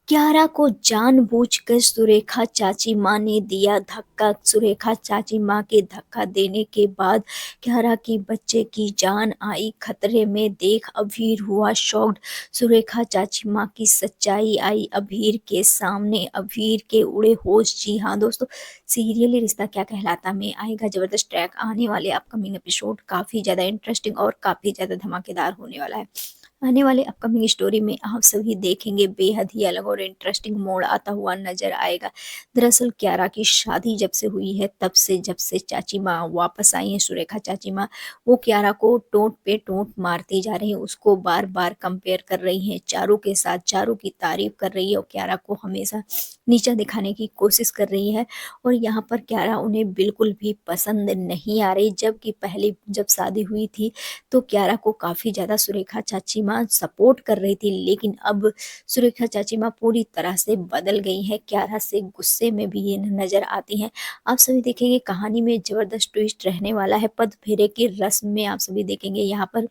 कियारा को जानबूझकर सुरेखा चाची माँ ने दिया धक्का। सुरेखा चाची माँ के धक्का देने के बाद कियारा की बच्चे की जान आई खतरे में, देख अभीर हुआ शॉक्ड। सुरेखा चाची माँ की सच्चाई आई अभीर के सामने, अभीर के उड़े होश। जी हाँ दोस्तों, सीरियली रिश्ता क्या कहलाता में आएगा जबरदस्त ट्रैक आने वाले अपकमिंग एपिसोड काफ़ी ज़्यादा इंटरेस्टिंग और काफ़ी ज़्यादा धमाकेदार होने वाला है। आने वाले अपकमिंग स्टोरी में आप सभी देखेंगे बेहद ही अलग और इंटरेस्टिंग मोड़ आता हुआ नजर आएगा। दरअसल कियारा की शादी जब से हुई है तब से, जब से चाची माँ वापस आई हैं, सुरेखा चाची माँ, वो कियारा को टोंट पे टोंट मारती जा रही हैं, उसको बार बार कंपेयर कर रही हैं चारू के साथ, चारू की तारीफ कर रही है और कियारा को हमेशा नीचा दिखाने की कोशिश कर रही है। और यहाँ पर कियारा उन्हें बिल्कुल भी पसंद नहीं आ रही। जबकि पहले जब शादी हुई थी तो कियारा को काफ़ी ज़्यादा सुरेखा चाची माँ सपोर्ट कर रही थी, लेकिन अब सुरेखा चाची माँ पूरी तरह से बदल गई हैं, कियारा से गुस्से में भी ये नज़र आती हैं। आप सभी देखेंगे कहानी में ज़बरदस्त ट्विस्ट रहने वाला है। पद फेरे की रस्म में आप सभी देखेंगे यहाँ पर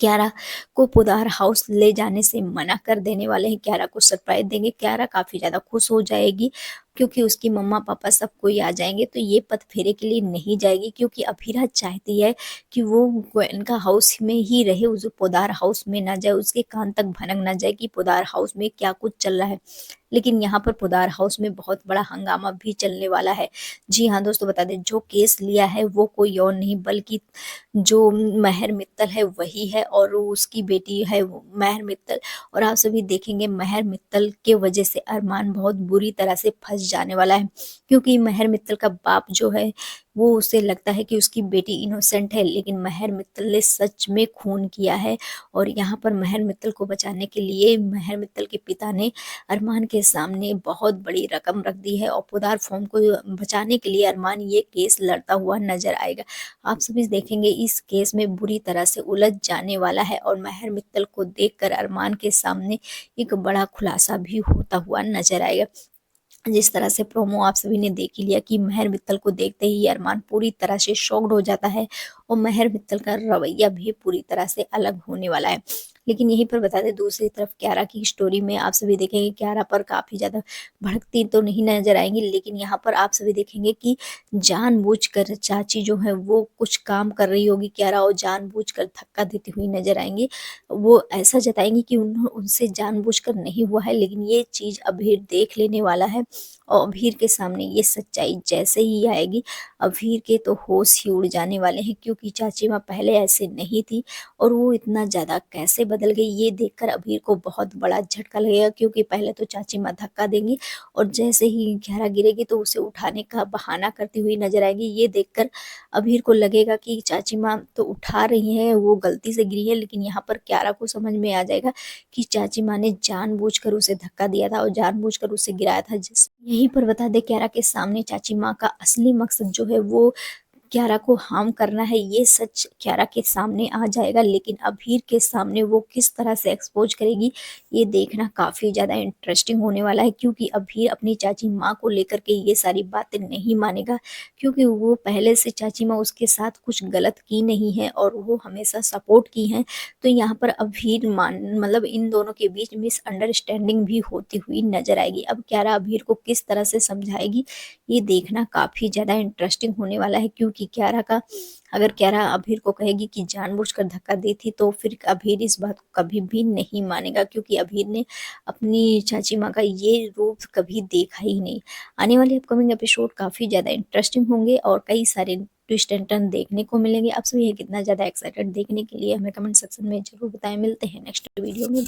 कियारा को पुदार हाउस ले जाने से मना कर देने वाले हैं, कियारा को सरप्राइज देंगे। कियारा काफ़ी ज़्यादा खुश हो जाएगी क्योंकि उसकी मम्मा पापा सब कोई आ जाएंगे, तो ये पद फेरे के लिए नहीं जाएगी क्योंकि अभीरा चाहती है कि वो इनका हाउस में ही रहे, उस पोदार हाउस में ना जाए, उसके कान तक भनक ना जाए कि पोदार हाउस में क्या कुछ चल रहा है। लेकिन यहाँ पर पोदार हाउस में बहुत बड़ा हंगामा भी चलने वाला है। जी हाँ दोस्तों, बता दें जो केस लिया है वो कोई और नहीं बल्कि जो महर मित्तल है वही है, और वो उसकी बेटी है वो महर मित्तल। और आप सभी देखेंगे महर मित्तल के वजह से अरमान बहुत बुरी तरह से फंस जाने वाला है, क्योंकि महर मित्तल का बाप जो है वो, उसे लगता है कि उसकी बेटी इनोसेंट है, लेकिन महर मित्तल ने सच में खून किया है। और यहाँ पर महर मित्तल को बचाने के लिए महर मित्तल के पिता ने अरमान के सामने बहुत बड़ी रकम रख दी है और पोदार फॉर्म को बचाने के लिए अरमान ये केस लड़ता हुआ नजर आएगा। आप सभी देखेंगे इस केस में बुरी तरह से उलझ जाने वाला है और महर मित्तल को देखकर अरमान के सामने एक बड़ा खुलासा भी होता हुआ नजर आएगा। जिस तरह से प्रोमो आप सभी ने देख ही लिया कि महर मित्तल को देखते ही अरमान पूरी तरह से शॉक्ड हो जाता है और महर मित्तल का रवैया भी पूरी तरह से अलग होने वाला है। लेकिन यहीं पर बता दें दूसरी तरफ कियारा की स्टोरी में आप सभी देखेंगे कियारा पर काफ़ी ज़्यादा भड़कती तो नहीं नजर आएंगी, लेकिन यहाँ पर आप सभी देखेंगे कि जानबूझकर चाची जो है वो कुछ काम कर रही होगी कियारा, और जानबूझकर धक्का देती हुई नजर आएंगी। वो ऐसा जताएंगी कि उनसे जानबूझकर नहीं हुआ है, लेकिन ये चीज़ अभीर देख लेने वाला है और अभीर के सामने ये सच्चाई जैसे ही आएगी, अभीर के तो होश ही उड़ जाने वाले हैं, क्योंकि चाची माँ पहले ऐसे नहीं थी और वो इतना ज़्यादा कैसे बदल गई ये देखकर अभीर को बहुत बड़ा झटका लगेगा। क्योंकि पहले तो चाची माँ धक्का देंगी और जैसे ही गहरा गिरेगी तो उसे उठाने का बहाना करती हुई नजर आएगी। ये देखकर अभीर को लगेगा कि चाची माँ तो उठा रही हैं, वो गलती से गिरी है, लेकिन यहाँ पर कियारा को समझ में आ जाएगा कि चाची माँ ने जानबूझकर उसे धक्का दिया था और जानबूझकर उसे गिराया था। जिस यहीं पर बता दें कियारा के सामने चाची माँ का असली मकसद जो है वो कियारा को हार्म करना है, ये सच कियारा के सामने आ जाएगा। लेकिन अभीर के सामने वो किस तरह से एक्सपोज करेगी ये देखना काफ़ी ज़्यादा इंटरेस्टिंग होने वाला है, क्योंकि अभीर अपनी चाची माँ को लेकर के ये सारी बातें नहीं मानेगा, क्योंकि वो पहले से चाची माँ उसके साथ कुछ गलत की नहीं है और वो हमेशा सपोर्ट की हैं। तो यहाँ पर अभीर मान मतलब इन दोनों के बीच मिसअंडरस्टैंडिंग भी होती हुई नजर आएगी। अब कियारा अभीर को किस तरह से समझाएगी ये देखना काफ़ी ज़्यादा इंटरेस्टिंग होने वाला है, क्योंकि कियारा का, अगर कियारा अभीर को कहेगी कि जानबूझकर धक्का दी थी तो फिर अभीर इस बात को कभी भी नहीं मानेगा, क्योंकि अभीर ने अपनी चाची माँ का ये रूप कभी देखा ही नहीं। आने वाले अपकमिंग एपिसोड काफ़ी ज़्यादा इंटरेस्टिंग होंगे और कई सारे ट्विस्ट एंड टर्न देखने को मिलेंगे। आप सभी ये कितना ज़्यादा एक्साइटेड देखने के लिए हमें कमेंट सेक्शन में जरूर बताएं। मिलते हैं नेक्स्ट वीडियो में।